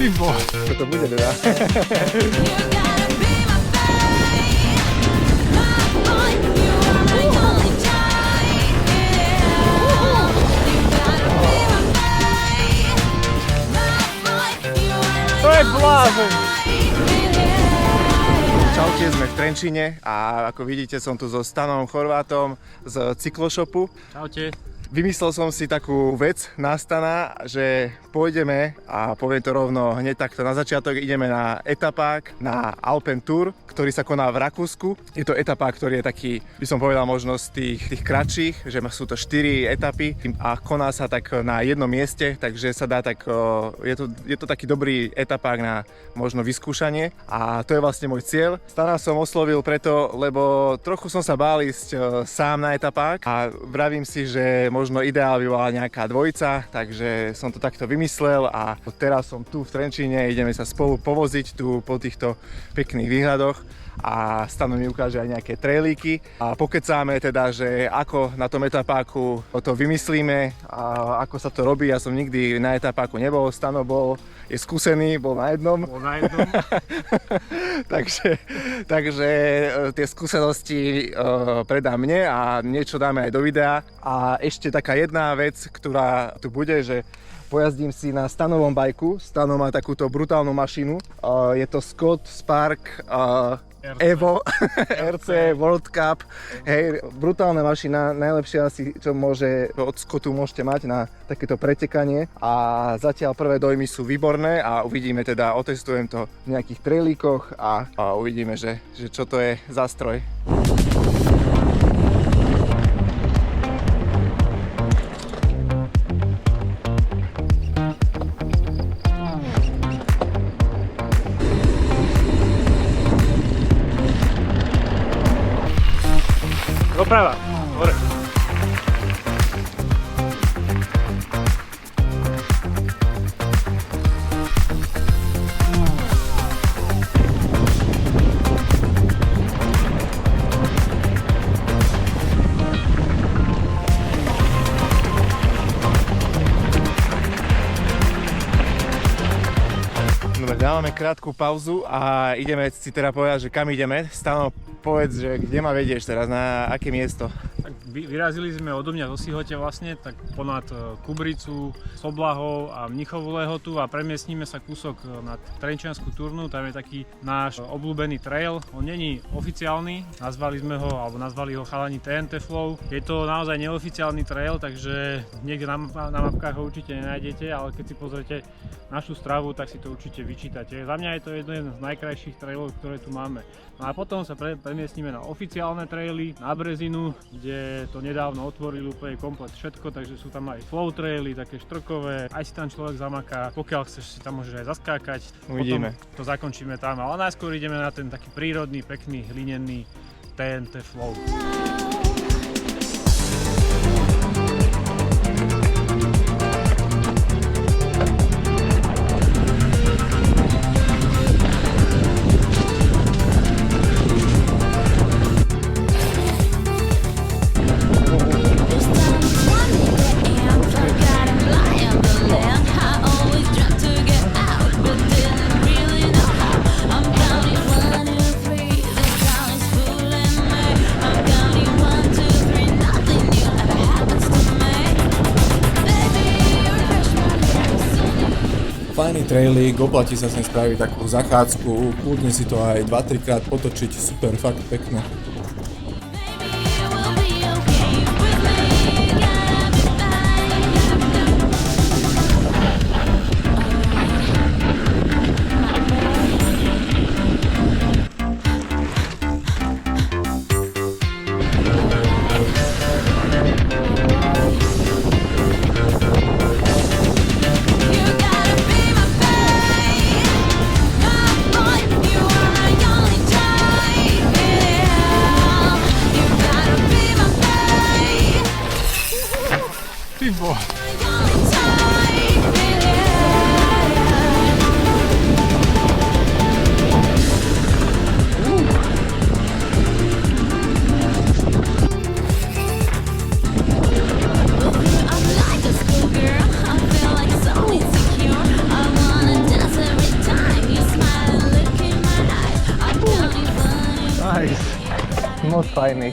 Ty boh. Čo to bude teda? To je blázen. Čaute, sme v Trenčíne a ako vidíte som tu so Stanom Chorvátom z Cykloshopu. Čaute. Vymyslel som si takú vec na Stana, že pôjdeme a poviem to rovno hneď takto na začiatok, ideme na etapák, na Alpen Tour, ktorý sa koná v Rakúsku. Je to etapák, ktorý je taký, by som povedal možno z tých kratších, že sú to 4 etapy a koná sa tak na jednom mieste, takže sa dá tak, je to taký dobrý etapák na možno vyskúšanie a to je vlastne môj cieľ. Stana som oslovil preto, lebo trochu som sa bál ísť sám na etapák a vravím si, že možno ideál by bola nejaká dvojica, takže som to takto vymyslel a teraz som tu v Trenčíne, ideme sa spolu povoziť tu po týchto pekných výhľadoch a Stano mi ukáže aj nejaké trailíky a pokecáme teda, že ako na tom etapáku to vymyslíme a ako sa to robí. Ja som nikdy na etapáku nebol, Stano je skúsený, bol na jednom. takže tie skúsenosti predá mne a niečo dáme aj do videa. A ešte taká jedna vec, ktorá tu bude, že pojazdím si na Stanovom bajku. Stano má takúto brutálnu mašinu. Je to Scott Spark Evo RC World Cup. Hej, brutálna mašina, najlepšie asi, čo od Scottu môžete mať na takéto pretekanie. A zatiaľ prvé dojmy sú výborné a uvidíme teda, otestujem to v nejakých trailíkoch a uvidíme, že čo to je za stroj. Doprava, hore. Dobre, dávame krátku pauzu a ideme si teda povedať, že kam ideme. Stano, povedz, že kde ma vedieš teraz, na aké miesto? Tak vyrazili sme odo mňa zo Sihote vlastne, tak ponad Kubricu, Soblahov a Mnichovú Lehotu a premiestníme sa kúsok na Trenčiansku turnu, tam je taký náš obľúbený trail. On není oficiálny, nazvali ho chalani TNT Flow. Je to naozaj neoficiálny trail, takže niekde na mapkách ho určite nenájdete, ale keď si pozrete našu stravu, tak si to určite vyčítate. Za mňa je to jeden z najkrajších trailov, ktoré tu máme. No a potom sa premiestnime na oficiálne traily, na Brezinu, kde to nedávno otvorili úplne komplet všetko, takže sú tam aj flow traily, také štrkové, aj si tam človek zamaká, pokiaľ chceš si tam môžeš aj zaskákať. Uvidíme. Potom to zakončíme tam, ale najskôr ideme na ten taký prírodný, pekný, hlinený TNT Flow. Fajný trailík, oplatí sa sem spraviť takú zachádzku, kľudne si to aj 2-3 krát potočiť, super, fakt pekné. fajný.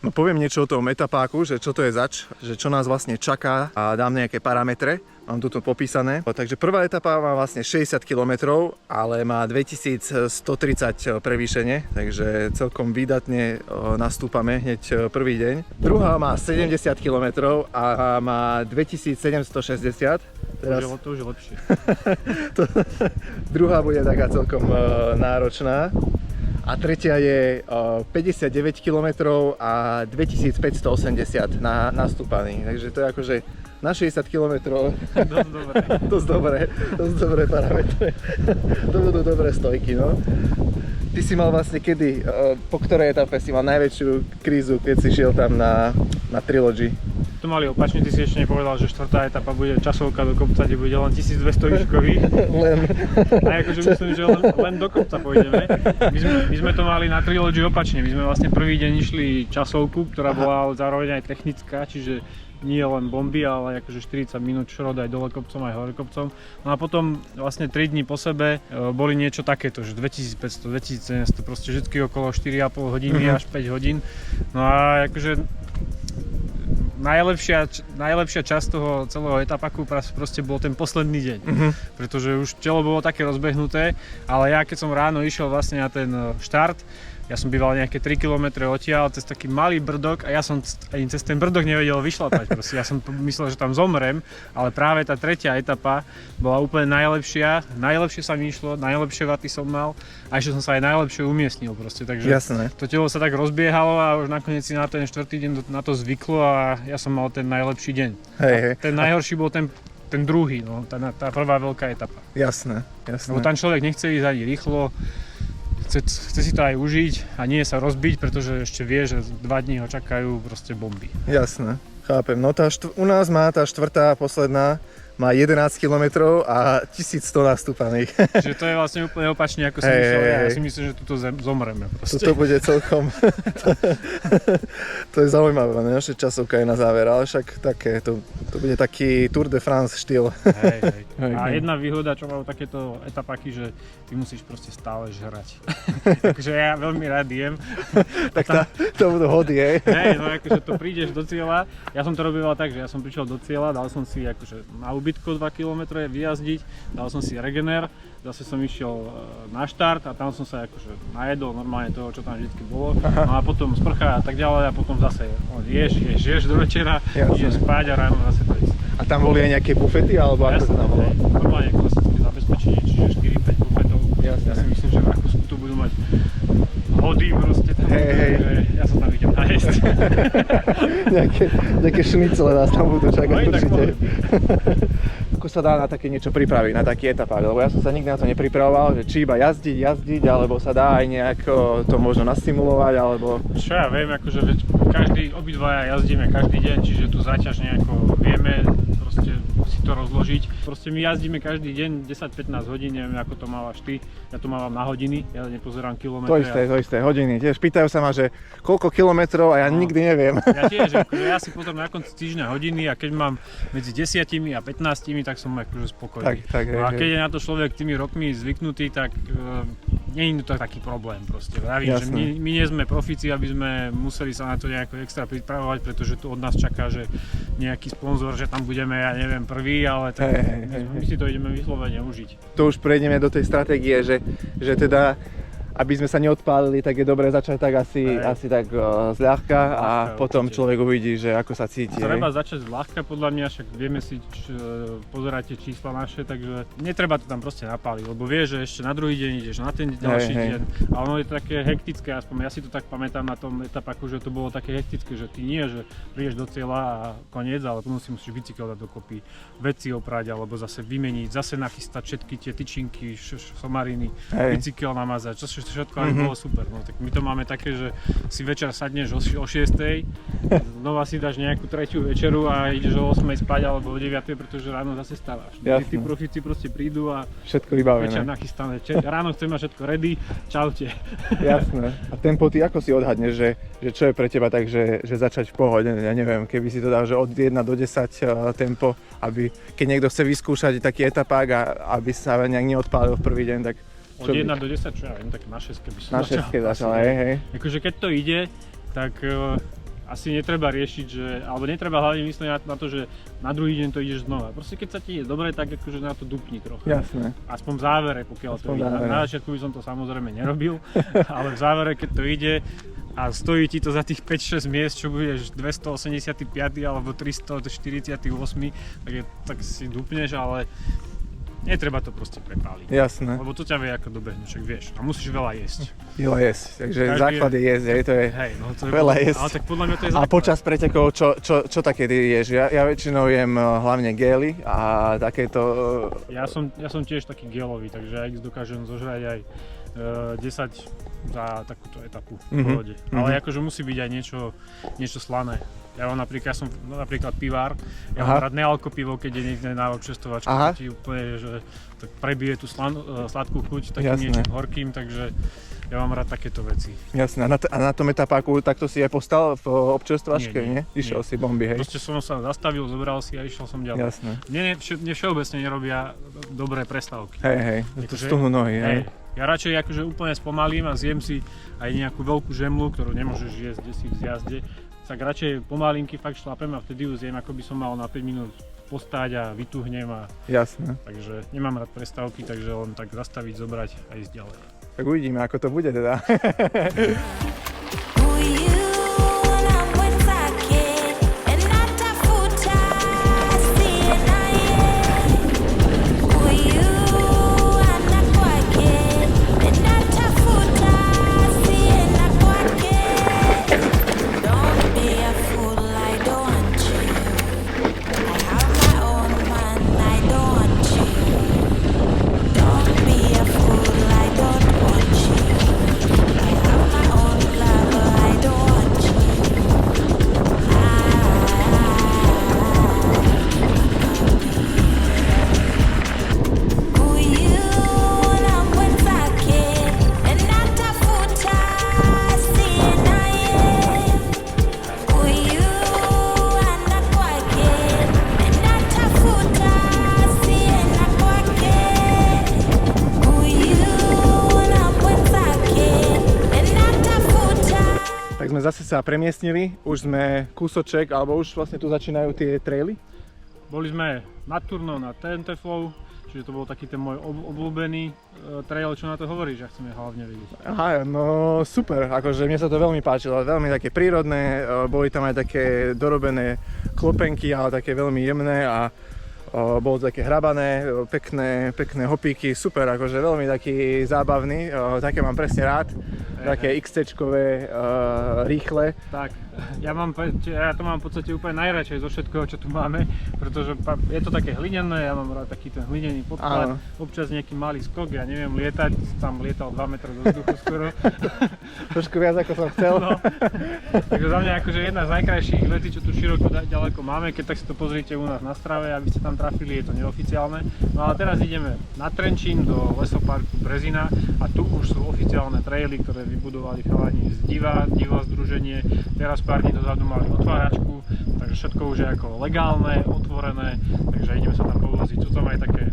No poviem niečo o tom etapáku, že čo to je zač, že čo nás vlastne čaká a dám nejaké parametre. Mám tu popísané. Takže prvá etapa má vlastne 60 km, ale má 2130 prevýšenie, takže celkom výdatne nastúpame hneď prvý deň. Druhá má 70 km a má 2760. Teraz... To už je lepšie. Druhá bude taká celkom náročná. A tretia je 59 km a 2580 nastúpaný. Takže to je akože na 60 km. Dosť dobré parametre. To budú dobré stojky, no. Ty si mal vlastne kedy, po ktorej etape si mal najväčšiu krízu, keď si šiel tam na Trilogy? To mali opačne, ty si ešte nepovedal, že štvrtá etapa bude časovka do kopca, kde bude len 1200 výškových. Len. A akože myslím, že len do kopca pôjdeme. My sme to mali na Trilogy opačne. My sme vlastne prvý deň išli časovku, ktorá bola zároveň aj technická, čiže nie len bomby, ale akože 40 minút šrod aj dole kopcom, aj hore kopcom. No a potom vlastne 3 dní po sebe boli niečo takéto, že 2500, 2700, proste vždy okolo 4,5 hodiny až 5 hodín. No a akože najlepšia časť toho celého etapaku proste bol ten posledný deň, pretože už telo bolo také rozbehnuté, ale ja keď som ráno išiel vlastne na ten štart, ja som býval nejaké 3 km odtiaľ cez taký malý brdok a ja som ani cez ten brdok nevedel vyšlapať. Proste. Ja som myslel, že tam zomrem, ale práve tá tretia etapa bola úplne najlepšia. Najlepšie sa mi išlo, najlepšie vaty som mal a ešte som sa aj najlepšie umiestnil. Proste. Takže jasné. To telo sa tak rozbiehalo a už nakoniec si na ten štvrtý deň na to zvyklo a ja som mal ten najlepší deň. Hej. Ten najhorší bol ten druhý, no, tá prvá veľká etapa. Jasné. Lebo tam človek nechce ísť ani rýchlo. Chce si to aj užiť a nie sa rozbiť, pretože ešte vie, že 2 dní ho čakajú proste bomby. Jasné, chápem. No u nás má tá štvrtá, posledná, má 11 km a 1100 nastúpaných. Čiže to je vlastne úplne opačne, ako som myslel. Ja si myslím, že tuto zomreme proste. Toto bude celkom... to je zaujímavé, naša časovka je na záver, ale však také, to bude taký Tour de France štýl. Hej. A jedna výhoda, čo majú takéto etapaky, že ty musíš proste stále žrať. Takže ja veľmi rád jem. Tak to budú hody, hej? Hej, no akože to prídeš do cieľa. Ja som to robil tak, že ja som prišiel do cieľa, dal som si akože na ubytko 2 km vyjazdiť, dal som si regener, zase som išiel na štart a tam som sa akože najedol normálne toho, čo tam vždycky bolo. No a potom sprcha a tak ďalej a potom zase ješ do večera, ideš spať a ráno zase to ísť. A tam boli aj nejaké bufety, alebo ako to tam bolo? Normálne klasické zabezpečenie, čiže 4-5 bufetov. Jasne. Ja si myslím, že v Rakúsku tu budú mať hody proste tam, ja sa tam idem najesť. nejaké šnicle nás tam budú čakať určite. Ako sa dá na také niečo pripraviť, na taký etapák? Lebo ja som sa nikdy na to nepripravoval, že či iba jazdiť, alebo sa dá aj nejako to možno nasimulovať, alebo... Čo ja viem, akože obidvaja jazdíme každý deň, čiže tu záťaž nejako vieme proste si to rozložiť. Proste my jazdíme každý deň 10-15 hodín, neviem ako to mávaš ty, ja to mávam na hodiny, ja nepozerám kilometre. To isté, hodiny. Tiež pýtajú sa ma, že koľko kilometrov a ja nikdy neviem. Ja tiež, akože ja si pozriem na konci týždňa hodiny a keď mám medzi 10 a 15, tak som akože spokojný. A keď je na to človek tými rokmi zvyknutý, tak nie je to taký problém proste. Vravím, že my nie sme profíci, aby sme museli sa na to nejako extra pripravovať, pretože tu od nás čaká, že nejaký sponzor, že tam budeme, ja neviem, prvý, ale tak my si to ideme vyslovene užiť. To už prejdeme do tej stratégie, že teda aby sme sa neodpálili, tak je dobré začať tak asi tak zľahka a potom človek uvidí, že ako sa cíti. Treba začať zľahka podľa mňa, však vieme si pozerať tie čísla naše, takže netreba to tam proste napáliť, lebo vieš, že ešte na druhý deň ideš, na ten ďalší deň a ono je také hektické, aspoň ja si to tak pamätám na tom etapaku, že to bolo také hektické, že ty nie, že prídeš do cieľa a koniec, ale potom si musíš bicykel dať dokopy, veci oprať alebo zase vymeniť, zase nachystať všetky tie tyčinky, somariny, bicykel namazať, všetko aj bolo super, no tak my to máme také, že si večer sadneš o 6:00, znova si dáš nejakú tretiu večeru a ideš o 8:00 spať alebo o 9:00, pretože ráno zase stávaš. Tí profíci proste prídu a všetko vybavené. Večer nachystané, ráno chcem mať všetko ready, čaute. Jasné. A tempo ty ako si odhadneš, že čo je pre teba tak, že začať v pohode, ja neviem, keby si to dal, že od 1 do 10 tempo, aby keď niekto chce vyskúšať taký etapák a aby sa nejak neodpálil v prvý deň, tak Od 1 do 10, čo ja viem, tak na 6 by som Na 6 začal, hej. Akože keď to ide, tak asi netreba riešiť, že, alebo netreba hlavne myslieť na to, že na druhý deň to ideš znova. Proste keď sa ti ide dobre, tak akože na to dupni trochu. Jasné. Aspoň v závere, pokiaľ to ide. Na začiatku by som to samozrejme nerobil, ale v závere, keď to ide a stojí ti to za tých 5-6 miest, čo budeš 285 alebo 348, tak si dupneš, ale netreba to proste prepáliť. Jasné. Lebo to ťa vie ako dobehnúť, však vieš. A musíš veľa jesť. Veľa jesť, takže základ je jesť, hej, to je to je veľa jesť. Ale tak podľa mňa to je základ. A počas pretekov, čo také ty ješ? Ja väčšinou jem hlavne gély a takéto... Ja som tiež taký gélový, takže ja ich dokážem zožrať aj 10 za takúto etapu v pohode. Ale akože musí byť aj niečo slané. Ja mám napríklad pivár, ja mám rád nealko pivo, keď je niekde na občestovačke, ti úplne, že tak prebije tú sladkú chuť takým niečím horkým, takže ja mám rád takéto veci. Jasné, a na tom etapáku takto si aj postal v občerstvačke, nie? Išiel si bomby, hej? Proste som sa zastavil, zobral si a išiel som ďalej. Jasné. Mne všeobecne nerobia dobré prestávky. Hej, to stuhnú nohy, hej. Ja radšej akože úplne spomalím a zjem si aj nejakú veľkú žemlu, ktorú nemôžeš jesť v jazde, tak radšej pomalinky fakt šlapem a vtedy ju zjem, ako by som mal na 5 minút postáť a vytuhnem a... Jasné. Takže nemám rád prestávky, takže len tak zastaviť, zobrať a ísť ďalej. Tak uvidíme, ako to bude teda. Zase sa premiestnili, už sme kúsoček, alebo už vlastne tu začínajú tie traily? Boli sme nad Turnou na TNTFov, čiže to bol taký ten môj obľúbený trail, čo na to hovoríš, ja chcem hlavne vidieť. Aha, no super, akože mne sa to veľmi páčilo, veľmi také prírodné, boli tam aj také dorobené klopenky, ale také veľmi jemné a bolo to také hrabané, pekné hopíky, super, akože veľmi taký zábavný, také mám presne rád, také XC-čkové, rýchle. Tak, ja to mám v podstate úplne najradšej zo všetkého, čo tu máme, pretože je to také hlinené, ja mám rád taký ten hlinený podklad, občas nejaký malý skok, ja neviem lietať, tam lietal 2 metre do vzduchu skoro. Trošku viac ako som chcel. No, takže za mňa akože jedna z najkrajších vecí, čo tu široko ďaleko máme, keď tak si to pozrite u nás na Strave, aby ste tam trafili, je to neoficiálne. No ale teraz ideme na Trenčín do lesoparku Brezina a tu už sú oficiálne traily, ktoré vybudovali chalani z Diva združenie. Teraz pár dní dozadu mali otváračku, takže všetko už je ako legálne, otvorené, takže ideme sa tam povoziť. Sú tam aj také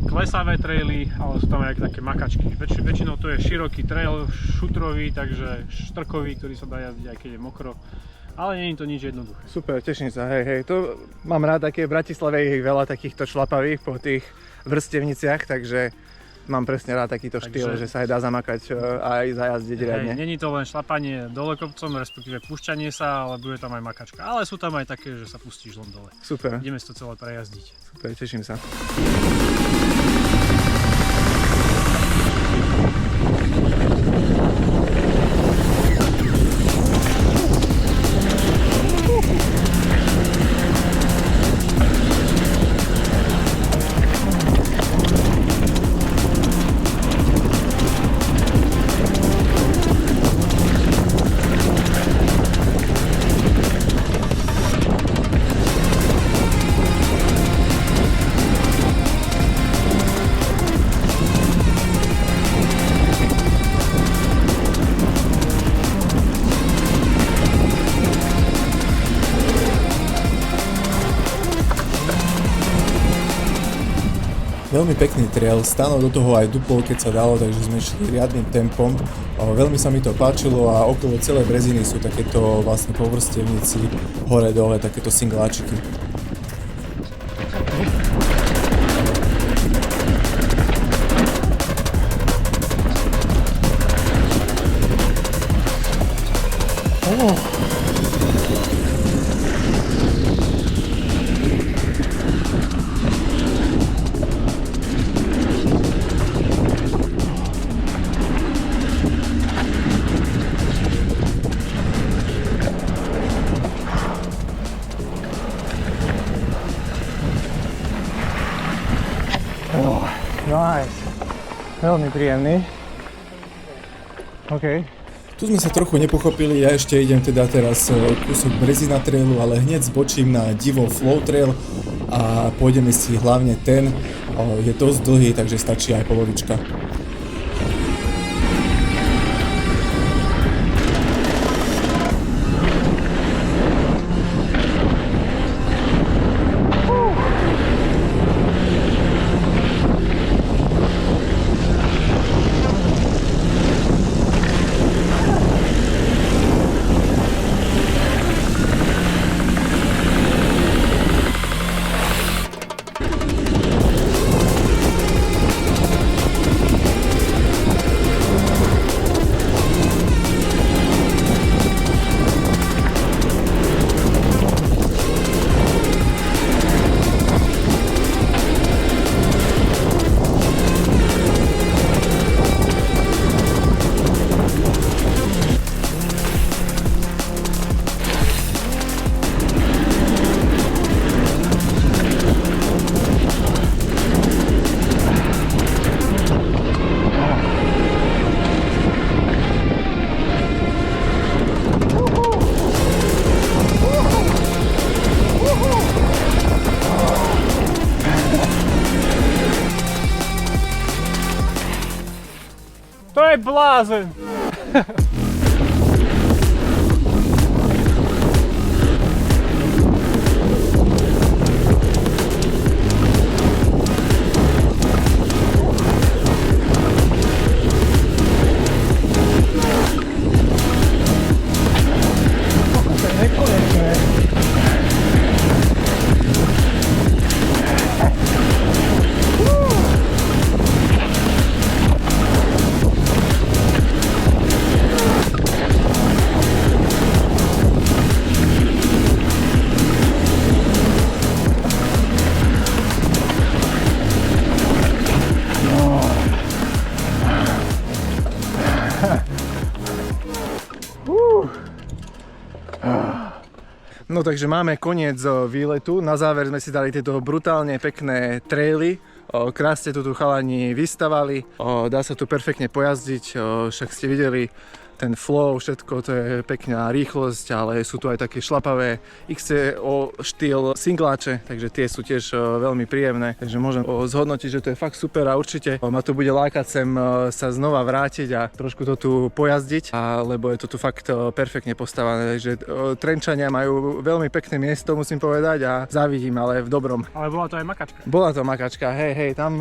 klesavé traily, ale sú tam aj také makačky. Väčšinou to je široký trail, šutrový, takže štrkový, ktorý sa dá jazdiť aj keď je mokro. Ale nie je to nič jednoduché. Super, teším sa, hej, to mám rád také, v Bratislave je ich veľa takýchto šlapavých po tých vrstevniciach, takže mám presne rád takýto štýl, že sa aj dá zamakať a aj zajazdiť riadne. Není to len šlapanie dole kopcom, respektíve púšťanie sa, ale bude tam aj makačka. Ale sú tam aj také, že sa pustíš len dole. Super. Ideme si to celé prejazdiť. Super, teším sa. Veľmi pekný trail, stanul do toho aj dupol, keď sa dalo, takže sme šli riadnym tempom. Veľmi sa mi to páčilo a okolo celej Breziny sú takéto vlastne povrstevníci, hore-dole, takéto singláčiky. Nice. Veľmi príjemný. OK. Tu sme sa trochu nepochopili, ja ešte idem teda teraz kúsok Brezina trailu, ale hneď zbočím na Divo Flow Trail a pôjdeme si hlavne ten. Je dosť dlhý, takže stačí aj polovička. To je blázen! No takže máme koniec výletu. Na záver sme si dali tieto brutálne pekné traily. Krásne tu chalani vystavali. Dá sa tu perfektne pojazdiť, však ste videli ten flow, všetko, to je pekná rýchlosť, ale sú tu aj také šlapavé XCO štýl singláče, takže tie sú tiež veľmi príjemné, takže môžem zhodnotiť, že to je fakt super a určite ma to bude lákať sem sa znova vrátiť a trošku to tu pojazdiť, lebo je to tu fakt perfektne postavané, takže Trenčania majú veľmi pekné miesto, musím povedať, a závidím, ale v dobrom. Ale bola to aj makačka. Bola to makačka, hej, tam,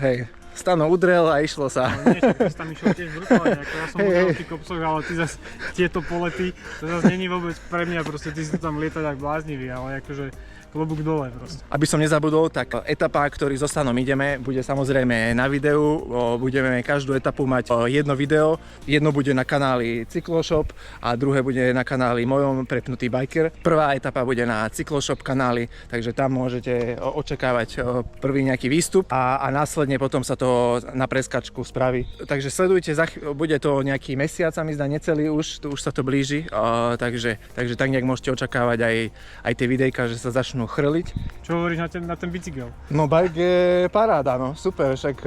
hej. Stano udrel a išlo sa. No nie, ty si tam išiel tiež brutálne, ako ja som udrel v tých kopcoch, ale ty zase tieto polety, to zase není vôbec pre mňa, proste ty si tam lietať jak bláznivý, ale akože klobúk dole proste. Aby som nezabudol, tak etapa, ktorý so Stanom ideme, bude samozrejme na videu. Budeme každú etapu mať jedno video. Jedno bude na kanáli Cykloshop a druhé bude na kanáli mojom Prepnutý biker. Prvá etapa bude na Cykloshop kanáli, takže tam môžete očakávať prvý nejaký výstup a následne potom sa to na preskačku spraví. Takže sledujte, bude to nejaký mesiac, sa mi zdá necelý už sa to blíži, takže tak nejak môžete očakávať aj tie videjka, že sa začnú chrliť. Čo hovoríš na ten bicykel? No bike je paráda, no super, však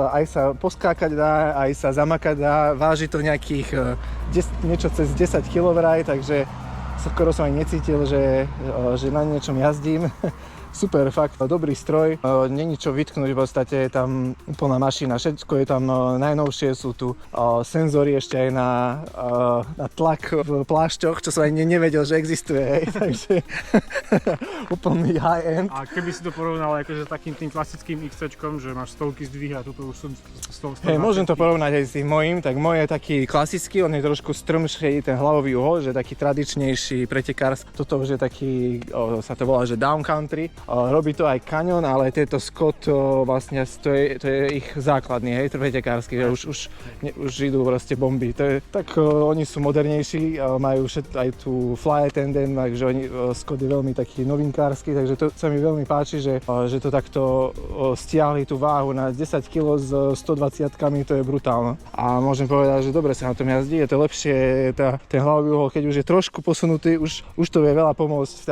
aj sa poskákať dá, aj sa zamakať dá, váži to nejakých niečo cez 10 kg vraj, takže skoro som aj necítil, že na niečom jazdím Super, fakt, dobrý stroj. Není čo vytknúť, v podstate je tam úplná mašina, všetko je tam najnovšie, sú tu senzory ešte aj na tlak v plášťoch, čo som ani nevedel, že existuje, hej, takže úplný high-end. A keby si to porovnal akože takým tým klasickým XC-čkom, že máš stovky zdvih a toto už som 100. Hej, môžem to porovnať aj s tým mojím, tak môj je taký klasický, on je trošku strmší, ten hlavový uhol, že taký tradičnejší pretekársky. Toto už je taký, sa to volá, že down country. Robí to aj Canyon, ale tieto Scott vlastne to je ich základný, hej, pretekársky, že už idú proste bomby. Tak oni sú modernejší, majú aj tú fly attendant, takže Scott je veľmi taký novinkársky, takže to sa mi veľmi páči, že to takto stiahli tú váhu na 10 kg s 120-kami, to je brutálne. A môžem povedať, že dobre sa na tom jazdí, je to lepšie, ten hlavový uhol, keď už je trošku posunutý, už to vie veľa pomôcť v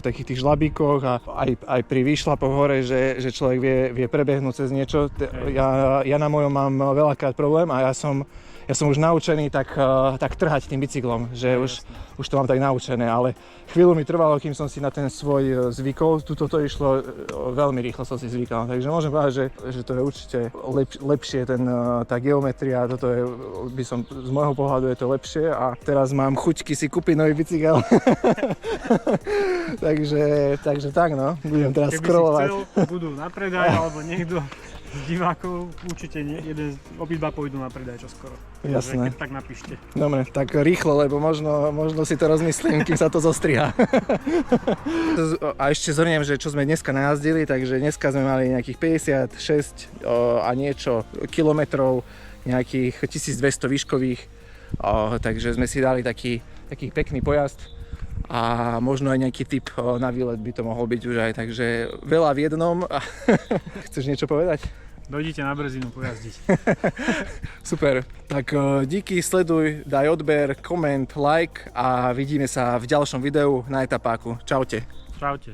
takých tých žlabíkoch a aj pri výšlapoch hore, že človek vie prebehnúť cez niečo. Ja na mojom mám veľakrát problém a ja som už naučený tak trhať tým bicyklom, že už to mám tak naučené, ale chvíľu mi trvalo, kým som si na ten svoj zvykol. Tuto to išlo veľmi rýchlo, som si zvykal, takže môžem povedať, že to je určite lepšie, tá geometria, toto je, z môjho pohľadu je to lepšie a teraz mám chuťky si kúpiť nový bicykel. takže tak no, budem teraz scrollovať. Keby si chcel, budú na predaj, alebo niekto z divákov, určite obidva pôjdu na predaj čoskoro. Jasné. Keď tak napíšte. Dobre, tak rýchlo, lebo možno si to rozmyslím, kým sa to zostriha. A ešte zhrniem, že čo sme dneska najazdili, takže dneska sme mali nejakých 56 a niečo kilometrov, nejakých 1200 výškových, takže sme si dali taký pekný pojazd a možno aj nejaký tip na výlet by to mohol byť už aj, takže veľa v jednom. Chceš niečo povedať? Dojdite na Brzinu pojazdiť. Super, tak díky, sleduj, daj odber, koment, like a vidíme sa v ďalšom videu na etapáku. Čaute. Čaute.